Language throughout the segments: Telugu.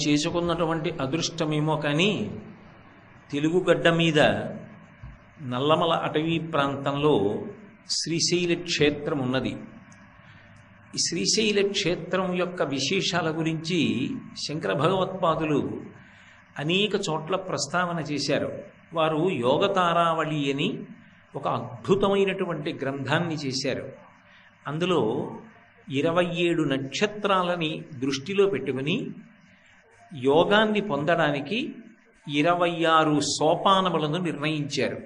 చేసుకున్నటువంటి అదృష్టమేమో కానీ తెలుగు గడ్డ మీద నల్లమల అటవీ ప్రాంతంలో శ్రీశైల క్షేత్రం ఉన్నది. ఈ శ్రీశైల క్షేత్రం యొక్క విశేషాల గురించి శంకర భగవత్పాదులు అనేక చోట్ల ప్రస్తావన చేశారు. వారు యోగతారావళి అని ఒక అద్భుతమైనటువంటి గ్రంథాన్ని చేశారు. అందులో 27 నక్షత్రాలని దృష్టిలో పెట్టుకుని యోగాన్ని పొందడానికి 26 సోపానములను నిర్ణయించారు.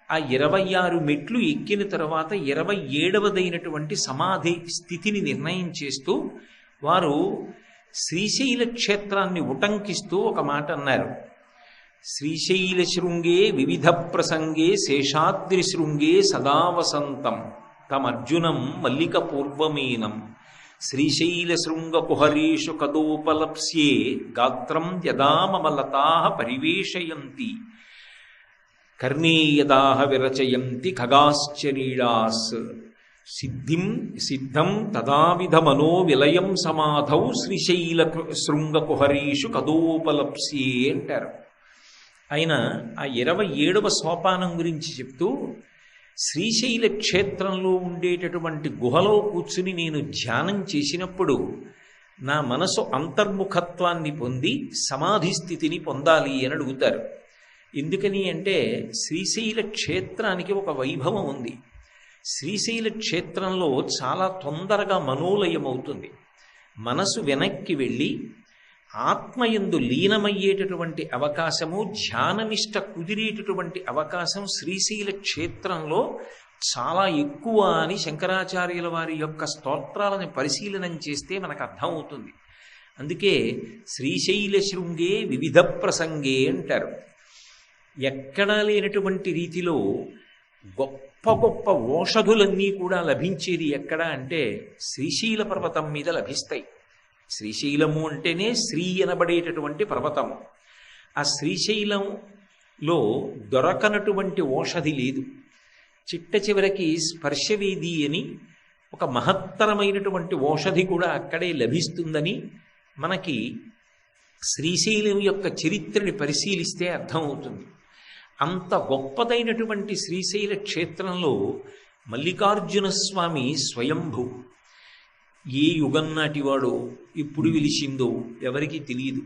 ఆ 26 మెట్లు ఎక్కిన తర్వాత 27వదైనటువంటి సమాధి స్థితిని నిర్ణయం చేస్తూ వారు శ్రీశైల క్షేత్రాన్ని ఉటంకిస్తూ ఒక మాట అన్నారు. శ్రీశైల శృంగే వివిధ ప్రసంగే శేషాద్రి శృంగే సదా వసంతం తమర్జునం మల్లిక పూర్వమేనం శ్రీశైల శృంగ కుహరేషు కదోపలప్స్యే గాత్రం యదా మమ లతాః పరివేషయంతి కర్ణే యదాః విరచయంతి ఖగాశ్చరీడాస్ సిద్ధం తదావిధ మనో విలయం సమాధౌ శ్రీశైల శృంగ కుహరేషు కదోపలప్స్యే అంటారు. ఆయన ఆ 27వ సోపానం గురించి చెప్తూ శ్రీశైల క్షేత్రంలో ఉండేటటువంటి గుహలో కూర్చుని నేను ధ్యానం చేసినప్పుడు నా మనసు అంతర్ముఖత్వాన్ని పొంది సమాధి స్థితిని పొందాలి అని అడుగుతారు. ఎందుకని అంటే శ్రీశైల క్షేత్రానికి ఒక వైభవం ఉంది. శ్రీశైల క్షేత్రంలో చాలా తొందరగా మనోలయం అవుతుంది. మనసు వెనక్కి వెళ్ళి ఆత్మయందు లీనమయ్యేటటువంటి అవకాశము, ధ్యాననిష్ట కుదిరేటటువంటి అవకాశం శ్రీశైల క్షేత్రంలో చాలా ఎక్కువ అని శంకరాచార్యుల వారి యొక్క స్తోత్రాలను పరిశీలనం చేస్తే మనకు అర్థమవుతుంది. అందుకే శ్రీశైల శృంగే వివిధ ప్రసంగే అంటారు. ఎక్కడా లేనటువంటి రీతిలో గొప్ప గొప్ప ఓషధులన్నీ కూడా లభించేది ఎక్కడ అంటే శ్రీశైల పర్వతం మీద లభిస్తాయి. శ్రీశైలము అంటేనే శ్రీ అనబడేటటువంటి పర్వతము. ఆ శ్రీశైలంలో దొరకనటువంటి ఓషధి లేదు. చిట్ట చివరికి స్పర్శవేది అని ఒక మహత్తరమైనటువంటి ఓషధి కూడా అక్కడే లభిస్తుందని మనకి శ్రీశైలం యొక్క చరిత్రని పరిశీలిస్తే అర్థమవుతుంది. అంత గొప్పదైనటువంటి శ్రీశైల క్షేత్రంలో మల్లికార్జున స్వామి స్వయంభూ. ఏ యుగం నాటివాడో ఎప్పుడు వెలిసిందో ఎవరికీ తెలియదు.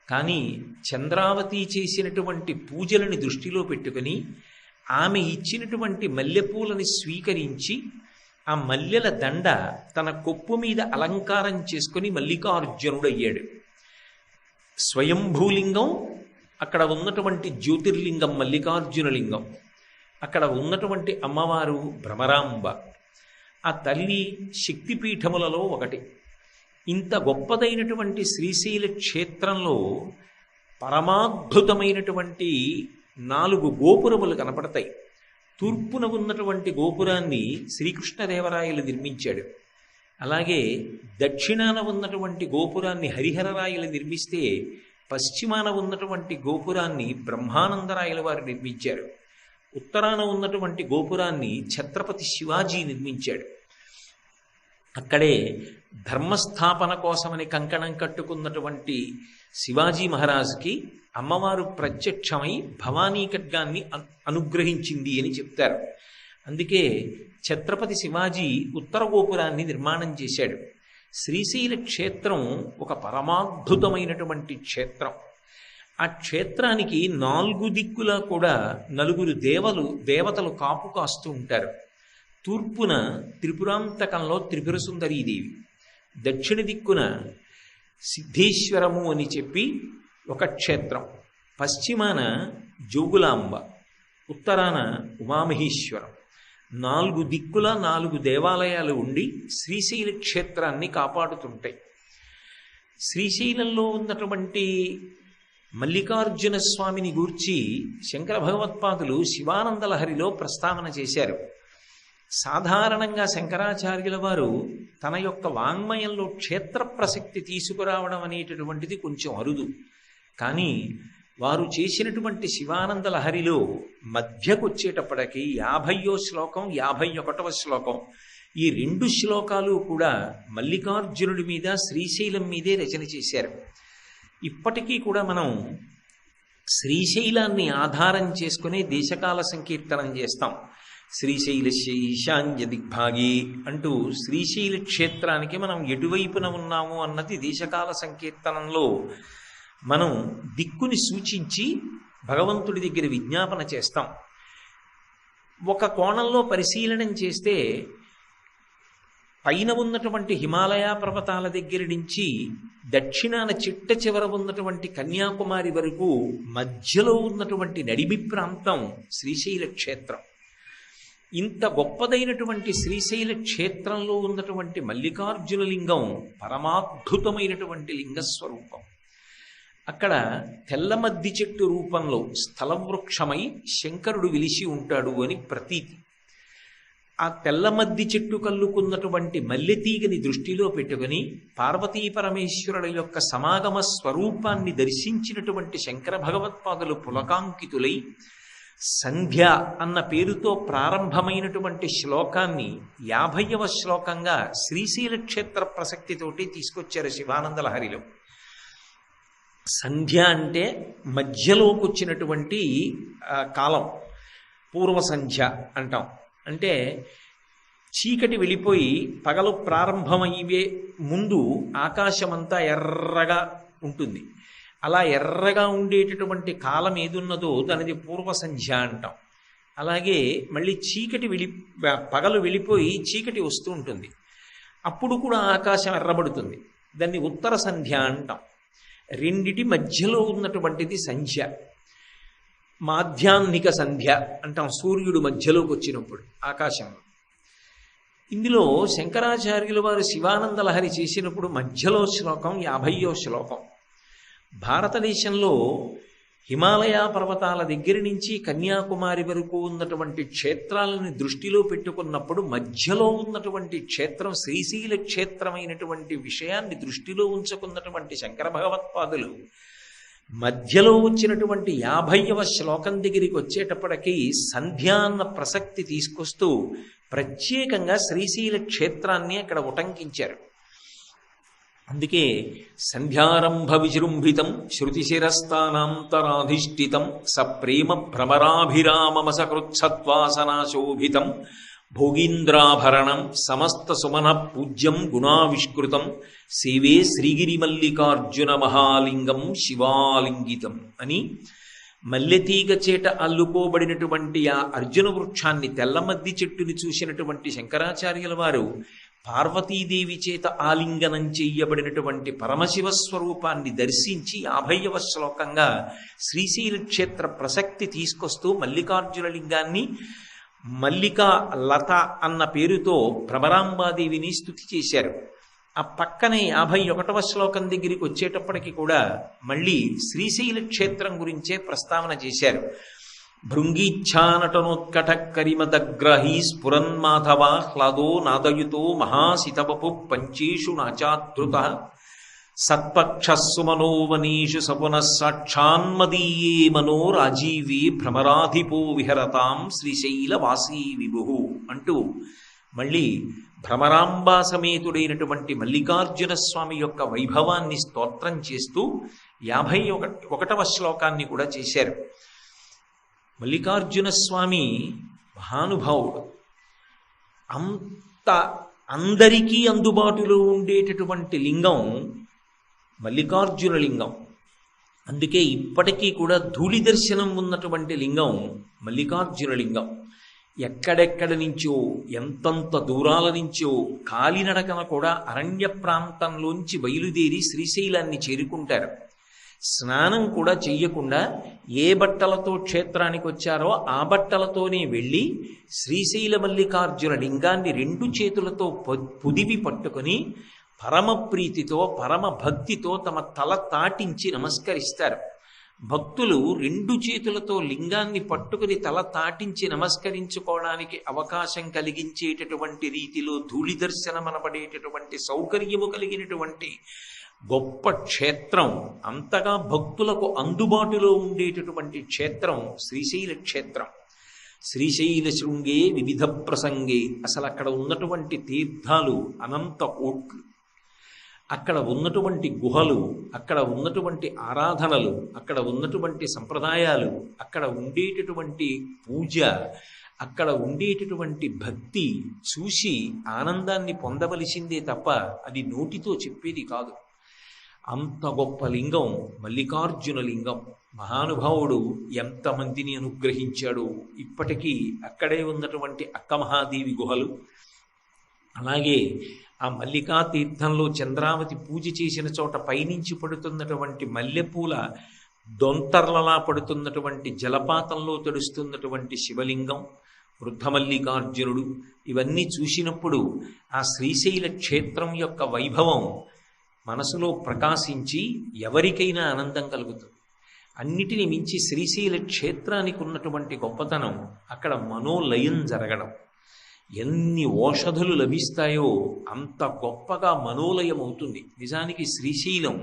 కానీ చంద్రావతి చేసినటువంటి పూజలని దృష్టిలో పెట్టుకుని ఆమె ఇచ్చినటువంటి మల్లెపూలని స్వీకరించి ఆ మల్లెల దండ తన కొప్పు మీద అలంకారం చేసుకుని మల్లికార్జునుడయ్యాడు. స్వయంభూలింగం, అక్కడ ఉన్నటువంటి జ్యోతిర్లింగం మల్లికార్జునలింగం, అక్కడ ఉన్నటువంటి అమ్మవారు భ్రమరాంబ, ఆ తల్లి శక్తిపీఠములలో ఒకటి. ఇంత గొప్పదైనటువంటి శ్రీశైల క్షేత్రంలో పరమాద్భుతమైనటువంటి 4 గోపురములు కనపడతాయి. తూర్పున ఉన్నటువంటి గోపురాన్ని శ్రీకృష్ణదేవరాయలు నిర్మించాడు. అలాగే దక్షిణాన ఉన్నటువంటి గోపురాన్ని హరిహరరాయలు నిర్మిస్తే పశ్చిమాన ఉన్నటువంటి గోపురాన్ని బ్రహ్మానందరాయల వారు నిర్మించారు. ఉత్తరాన ఉన్నటువంటి గోపురాన్ని ఛత్రపతి శివాజీ నిర్మించాడు. అక్కడే ధర్మస్థాపన కోసమని కంకణం కట్టుకున్నటువంటి శివాజీ మహారాజుకి అమ్మవారు ప్రత్యక్షమై భవానీ ఖడ్గాన్ని అనుగ్రహించింది అని చెప్తారు. అందుకే ఛత్రపతి శివాజీ ఉత్తర గోపురాన్ని నిర్మాణం చేశాడు. శ్రీశైల క్షేత్రం ఒక పరమాద్భుతమైనటువంటి క్షేత్రం. ఆ క్షేత్రానికి 4 దిక్కులా కూడా 4 దేవతలు కాపు కాస్తూ ఉంటారు. తూర్పున త్రిపురాంతకంలో త్రిపుర సుందరీదేవి, దక్షిణ దిక్కున సిద్ధేశ్వరము అని చెప్పి ఒక క్షేత్రం, పశ్చిమాన జోగులాంబ, ఉత్తరాన ఉమామహేశ్వరం. 4 దిక్కుల 4 దేవాలయాలు ఉండి శ్రీశైల క్షేత్రాన్ని కాపాడుతుంటాయి. శ్రీశైలంలో ఉన్నటువంటి మల్లికార్జున స్వామిని గూర్చి శంకర భగవత్పాదులు శివానందలహరిలో ప్రస్తావన చేశారు. సాధారణంగా శంకరాచార్యుల వారు తన యొక్క వాంగ్మయంలో క్షేత్ర ప్రసక్తి తీసుకురావడం అనేటటువంటిది కొంచెం అరుదు. కానీ వారు చేసినటువంటి శివానందలహరిలో మధ్యకొచ్చేటప్పటికి 50వ శ్లోకం 51వ శ్లోకం ఈ 2 శ్లోకాలు కూడా మల్లికార్జునుడి మీద శ్రీశైలం మీదే రచన చేశారు. ఇప్పటికీ కూడా మనం శ్రీశైలాన్ని ఆధారం చేసుకుని దేశకాల సంకీర్తనం చేస్తాం. శ్రీశైలస్య ఈశాన్య దిగ్భాగి అంటూ శ్రీశైల క్షేత్రానికి మనం ఎటువైపున ఉన్నాము అన్నది దేశకాల సంకీర్తనంలో మనం దిక్కుని సూచించి భగవంతుడి దగ్గర విజ్ఞాపన చేస్తాం. ఒక కోణంలో పరిశీలనం చేస్తే పైన ఉన్నటువంటి హిమాలయ పర్వతాల దగ్గర నుంచి దక్షిణాన చిట్ట చివర ఉన్నటువంటి కన్యాకుమారి వరకు మధ్యలో ఉన్నటువంటి నడిమి ప్రాంతం శ్రీశైల క్షేత్రం. ఇంత గొప్పదైనటువంటి శ్రీశైల క్షేత్రంలో ఉన్నటువంటి మల్లికార్జున లింగం పరమాద్భుతమైనటువంటి లింగస్వరూపం. అక్కడ తెల్లమద్ది చెట్టు రూపంలో స్థలవృక్షమై శంకరుడు విలిసి ఉంటాడు అని ప్రతీతి. ఆ తెల్లమద్ది చెట్టు కల్లుకున్నటువంటి మల్లెతీగని దృష్టిలో పెట్టుకుని పార్వతీ పరమేశ్వరుల యొక్క సమాగమ స్వరూపాన్ని దర్శించినటువంటి శంకర భగవత్పాదులు పులకాంకితులై సంధ్య అన్న పేరుతో ప్రారంభమైనటువంటి శ్లోకాన్ని 50వ శ్లోకంగా శ్రీశైల క్షేత్ర ప్రసక్తితోటి తీసుకొచ్చారు శివానంద లహరిలో. సంధ్య అంటే మధ్యలోకి వచ్చినటువంటి కాలం, పూర్వ సంధ్య అంటాం. అంటే చీకటి వెళ్ళిపోయి పగలు ప్రారంభమయ్యే ముందు ఆకాశమంతా ఎర్రగా ఉంటుంది. అలా ఎర్రగా ఉండేటటువంటి కాలం ఏదున్నదో దానిది పూర్వ సంధ్య అంటాం. అలాగే మళ్ళీ పగలు వెళ్ళిపోయి చీకటి వస్తూ ఉంటుంది, అప్పుడు కూడా ఆకాశం ఎర్రబడుతుంది. దాన్ని ఉత్తర సంధ్య అంటాం. రెండిటి మధ్యలో ఉన్నటువంటిది సంధ్య. మాధ్యాహ్నిక సంధ్య అంటాం, సూర్యుడు మధ్యలోకి వచ్చినప్పుడు ఆకాశంలో. ఇందులో శంకరాచార్యుల వారు శివానంద లహరి చేసినప్పుడు మధ్యలో శ్లోకం 50వ శ్లోకం. భారతదేశంలో హిమాలయ పర్వతాల దగ్గర నుంచి కన్యాకుమారి వరకు ఉన్నటువంటి క్షేత్రాలను దృష్టిలో పెట్టుకున్నప్పుడు మధ్యలో ఉన్నటువంటి క్షేత్రం శ్రీశైల క్షేత్రమైనటువంటి విషయాన్ని దృష్టిలో ఉంచుకున్నటువంటి శంకర భగవత్పాదులు మధ్యలో వచ్చినటువంటి 50వ శ్లోకం దగ్గరికి వచ్చేటప్పటికీ సంధ్యా అన్న ప్రసక్తి తీసుకొస్తూ ప్రత్యేకంగా శ్రీశైల క్షేత్రాన్ని అక్కడ ఉటంకించారు. అందుకే సంధ్యారంభ విజృంభితం శృతిశిరస్థానాంతరాధిష్ఠితం సప్రేమ భ్రమరాభిరామమసకృత్సత్వాసనాశోభితం భోగీంద్రాభరణం సమస్త సుమన పూజ్యం గుణావిష్కృతం సేవే శ్రీగిరిమల్లికార్జున మహాలింగం శివాలింగితం అని మల్లెతీగ చేట అల్లుకోబడినటువంటి ఆ అర్జున వృక్షాన్ని, తెల్లమద్ది చెట్టుని చూసినటువంటి శంకరాచార్యుల వారు పార్వతీదేవి చేత ఆలింగనం చెయ్యబడినటువంటి పరమశివ స్వరూపాన్ని దర్శించి 50వ శ్లోకంగా శ్రీశైల క్షేత్ర ప్రసక్తి తీసుకొస్తూ మల్లికార్జున లింగాన్ని మల్లికా లత అన్న పేరుతో భ్రమరాంబాదేవిని స్తుతి చేశారు. ఆ పక్కనే 51వ శ్లోకం దగ్గరికి వచ్చేటప్పటికి కూడా మళ్ళీ శ్రీశైల క్షేత్రం గురించే ప్రస్తావన చేశారు. భృంగీచ్ఛానటనోత్కట కరిమదగ్రహీ స్ఫురన్మాధవ హ్లాదో నాదయుతో మహాసితవపు పంచేషు నాచాధృత సత్పక్షస్సుమనోవనీషు సపునః సాక్షాన్మదీయే మనో రాజీవే భ్రమరాధిపో విహరతాం శ్రీశైలవాసీ విభు అంటూ మళ్ళీ భ్రమరాంబా సమేతుడైనటువంటి మల్లికార్జున స్వామి యొక్క వైభవాన్ని స్తోత్రం చేస్తూ 51వ శ్లోకాన్ని కూడా చేశారు. మల్లికార్జున స్వామి మహానుభావుడు. అందరికీ అందుబాటులో ఉండేటటువంటి లింగం మల్లికార్జున లింగం. అందుకే ఇప్పటికీ కూడా ధూళి దర్శనం ఉన్నటువంటి లింగం మల్లికార్జున లింగం. ఎక్కడెక్కడి నుంచో ఎంతంత దూరాల నుంచో కాలినడకన కూడా అరణ్య ప్రాంతంలోంచి బయలుదేరి శ్రీశైలాన్ని చేరుకుంటారు. స్నానం కూడా చెయ్యకుండా ఏ బట్టలతో క్షేత్రానికి వచ్చారో ఆ బట్టలతోనే వెళ్ళి శ్రీశైల మల్లికార్జున లింగాన్ని 2 చేతులతో పుదివి పట్టుకొని పరమ ప్రీతితో పరమ భక్తితో తమ తల తాటించి నమస్కరిస్తారు. భక్తులు 2 చేతులతో లింగాన్ని పట్టుకుని తల తాటించి నమస్కరించుకోవడానికి అవకాశం కలిగించేటటువంటి రీతిలో ధూళి దర్శనం అనబడేటటువంటి సౌకర్యము కలిగినటువంటి గొప్ప క్షేత్రం, అంతగా భక్తులకు అందుబాటులో ఉండేటటువంటి క్షేత్రం శ్రీశైల క్షేత్రం. శ్రీశైల శృంగే వివిధ ప్రసంగే, అసలు అక్కడ ఉన్నటువంటి తీర్థాలు అనంత కోట్లు. అక్కడ ఉన్నటువంటి గుహలు, అక్కడ ఉన్నటువంటి ఆరాధనలు, అక్కడ ఉన్నటువంటి సంప్రదాయాలు, అక్కడ ఉండేటటువంటి పూజ, అక్కడ ఉండేటటువంటి భక్తి చూసి ఆనందాన్ని పొందవలసిందే తప్ప అది నోటితో చెప్పేది కాదు. అంత గొప్ప లింగం మల్లికార్జున లింగం. మహానుభావుడు ఎంతమందిని అనుగ్రహించాడు. ఇప్పటికీ అక్కడే ఉన్నటువంటి అక్కమహాదేవి గుహలు, అలాగే ఆ మల్లికా తీర్థంలో చంద్రావతి పూజ చేసిన చోట పైనుంచి పడుతున్నటువంటి మల్లెపూల దొంతర్లలా పడుతున్నటువంటి జలపాతంలో తడుస్తున్నటువంటి శివలింగం, వృద్ధమల్లికార్జునుడు, ఇవన్నీ చూసినప్పుడు ఆ శ్రీశైల క్షేత్రం యొక్క వైభవం మనసులో ప్రకాశించి ఎవరికైనా ఆనందం కలుగుతుంది. అన్నిటిని మించి శ్రీశైల క్షేత్రానికి ఉన్నటువంటి గొప్పతనం అక్కడ మనోలయం జరగడం. ఎన్ని ఓషధులు లభిస్తాయో అంత గొప్పగా మనోలయం అవుతుంది. నిజానికి శ్రీశైలం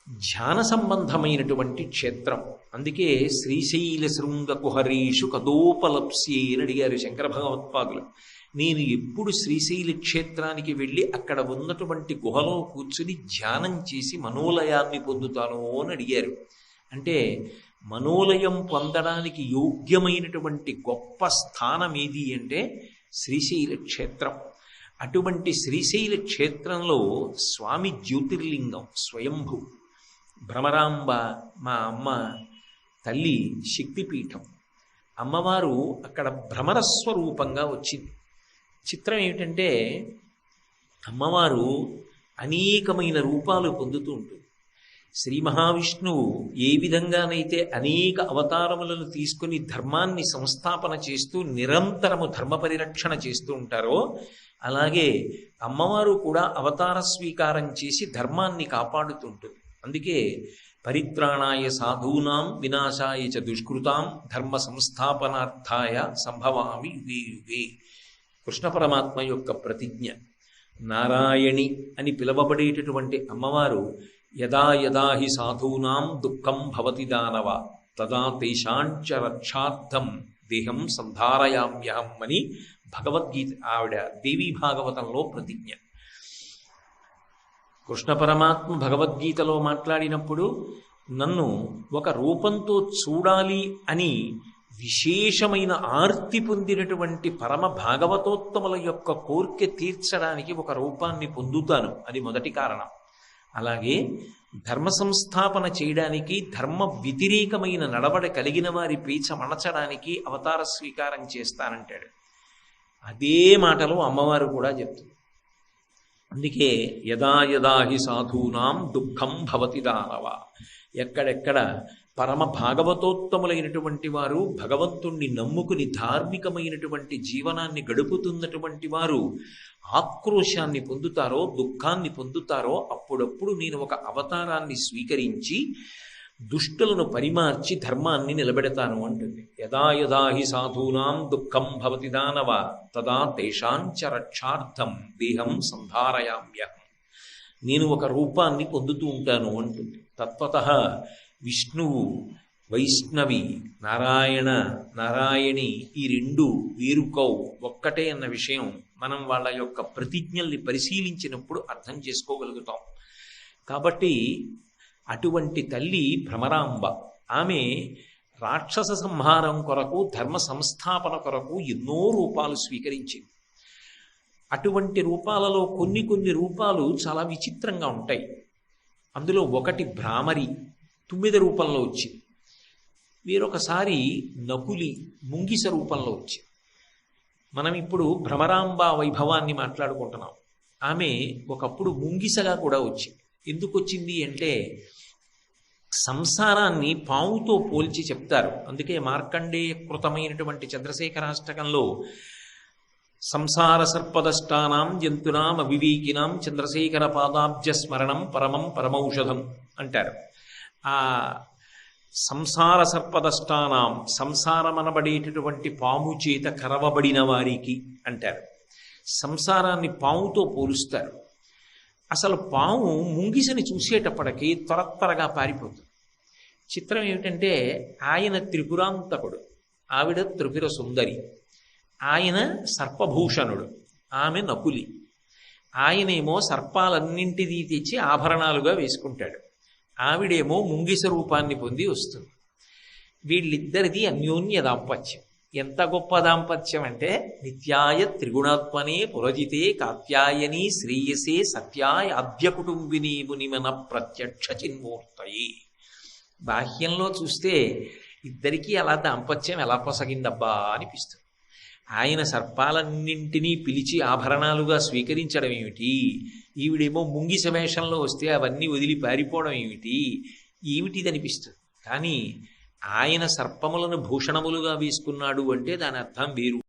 ధ్యాన సంబంధమైనటువంటి క్షేత్రం. అందుకే శ్రీశైల శృంగ కుహరీషు కదోపలప్స్యే అని అడిగారు శంకర భగవత్పాదులు. నేను ఎప్పుడు శ్రీశైల క్షేత్రానికి వెళ్ళి అక్కడ ఉన్నటువంటి గుహలో కూర్చుని ధ్యానం చేసి మనోలయాన్ని పొందుతాను అని అడిగారు. అంటే మనోలయం పొందడానికి యోగ్యమైనటువంటి గొప్ప స్థానం ఏది అంటే శ్రీశైల క్షేత్రం. అటువంటి శ్రీశైల క్షేత్రంలో స్వామి జ్యోతిర్లింగం స్వయంభు. భ్రమరాంబ మా అమ్మ తల్లి శక్తిపీఠం. అమ్మవారు అక్కడ భ్రమరస్వరూపంగా వచ్చింది. చిత్రం ఏమిటంటే అమ్మవారు అనేకమైన రూపాలు పొందుతూ ఉంటుంది. శ్రీ మహావిష్ణువు ఏ విధంగానైతే అనేక అవతారములను తీసుకుని ధర్మాన్ని సంస్థాపన చేస్తూ నిరంతరము ధర్మ పరిరక్షణ చేస్తూ ఉంటారో, అలాగే అమ్మవారు కూడా అవతార స్వీకారం చేసి ధర్మాన్ని కాపాడుతుంటుంది. అందుకే పరిత్రాణాయ సాధూనాం వినాశాయ చ దుష్కృతాం ధర్మ సంస్థాపనార్థాయ సంభవామి యుగే యుగే. కృష్ణ పరమాత్మ యొక్క ప్రతిజ్ఞ. నారాయణి అని పిలువబడేటటువంటి అమ్మవారు యదా యదా హి సాధూనాం దుఃఖం భవతి దానవ తదా తేషాంచ రక్షార్థం దేహం సంధారయామ్యహం అని భగవద్గీత ఆవిడ దేవీ భాగవతంలో ప్రతిజ్ఞ. కృష్ణ పరమాత్మ భగవద్గీతలో మాట్లాడినప్పుడు నన్ను ఒక రూపంతో చూడాలి అని విశేషమైన ఆర్తి పొందినటువంటి పరమ భాగవతోత్తముల యొక్క కోరిక తీర్చడానికి ఒక రూపాన్ని పొందుతాను, అది మొదటి కారణం. అలాగే ధర్మ సంస్థాపన చేయడానికి, ధర్మ వ్యతిరేకమైన నడవడ కలిగిన వారి పీచ మణచడానికి అవతార స్వీకారం చేస్తానంటాడు. అదే మాటలో అమ్మవారు కూడా చెప్తుంది. అందుకే యదా యదా హి సాధూనాం దుఃఖం భవతి దానవ. ఎక్కడెక్కడ పరమ భాగవతోత్తములైనటువంటి వారు భగవంతుణ్ణి నమ్ముకుని ధార్మికమైనటువంటి జీవనాన్ని గడుపుతున్నటువంటి వారు ఆక్రోశాన్ని పొందుతారో, దుఃఖాన్ని పొందుతారో, అప్పుడప్పుడు నేను ఒక అవతారాన్ని స్వీకరించి దుష్టులను పరిమార్చి ధర్మాన్ని నిలబెడతాను అంటుంది. యదా యదా హి సాధూనాం దుఃఖం భవతి దానవ తదా తేషాంచ రక్షార్థం దేహం సంధారయామ్యహం. నేను ఒక రూపాన్ని పొందుతూ ఉంటాను అంటుంది. తత్వతః విష్ణువు, వైష్ణవి, నారాయణ, నారాయణి ఈ రెండు వేరుకౌ ఒక్కటే అన్న విషయం మనం వాళ్ళ యొక్క ప్రతిజ్ఞల్ని పరిశీలించినప్పుడు అర్థం చేసుకోగలుగుతాం. కాబట్టి అటువంటి తల్లి భ్రమరాంబ. ఆమె రాక్షస సంహారం కొరకు, ధర్మ సంస్థాపన కొరకు ఎన్నో రూపాలు స్వీకరించింది. అటువంటి రూపాలలో కొన్ని కొన్ని రూపాలు చాలా విచిత్రంగా ఉంటాయి. అందులో ఒకటి భ్రామరి, 9 రూపంలో వచ్చింది. వేరొకసారి నకులి, ముంగిస రూపంలో వచ్చింది. మనం ఇప్పుడు భ్రమరాంబ వైభవాన్ని మాట్లాడుకుంటున్నాం. ఆమె ఒకప్పుడు ముంగిసగా కూడా వచ్చింది. ఎందుకు వచ్చింది అంటే సంసారాన్ని పావుతో పోల్చి చెప్తారు. అందుకే మార్కండేయ కృతమైనటువంటి చంద్రశేఖరాష్టకంలో సంసార సర్పదష్టానాం జంతునాం అవివేకినాం చంద్రశేఖర పాదాబ్జ స్మరణం పరమం పరమౌషధం అంటారు. ఆ సంసార సర్పదష్టానాం, సంసారమనబడేటటువంటి పాము చేత కరవబడిన వారికి అంటారు. సంసారాన్ని పాముతో పోలుస్తారు. అసలు పాము ముంగిసని చూసేటప్పటికీ త్వరగా పారిపోతుంది. చిత్రం ఏమిటంటే ఆయన త్రిపురాంతకుడు, ఆవిడ త్రిపుర సుందరి. ఆయన సర్పభూషణుడు, ఆమె నకులి. ఆయనేమో సర్పాలన్నింటినీ తెచ్చి ఆభరణాలుగా వేసుకుంటాడు. ఆవిడేమో ముంగిస రూపాన్ని పొంది వస్తుంది. వీళ్ళిద్దరిది అన్యోన్య దాంపత్యం. ఎంత గొప్ప దాంపత్యం అంటే, నిత్యాయ త్రిగుణాత్మనే పురజితే కాత్యాయని శ్రేయసే సత్యాయ అద్య కుటుంబిని మునిమన ప్రత్యక్ష చిన్మూర్తయి. బాహ్యంలో చూస్తే ఇద్దరికీ అలా దాంపత్యం ఎలా పొసగిందబ్బా అనిపిస్తుంది. ఆయన సర్పాలన్నింటినీ పిలిచి ఆభరణాలుగా స్వీకరించడం ఏమిటి, ఈవిడేమో ముంగిస వేషంలో వస్తే అవన్నీ వదిలి పారిపోవడం ఏమిటి, ఏమిటిది అనిపిస్తుంది. కానీ ఆయన సర్పములను భూషణములుగా వేసుకున్నాడు అంటే దాని అర్థం వేరు.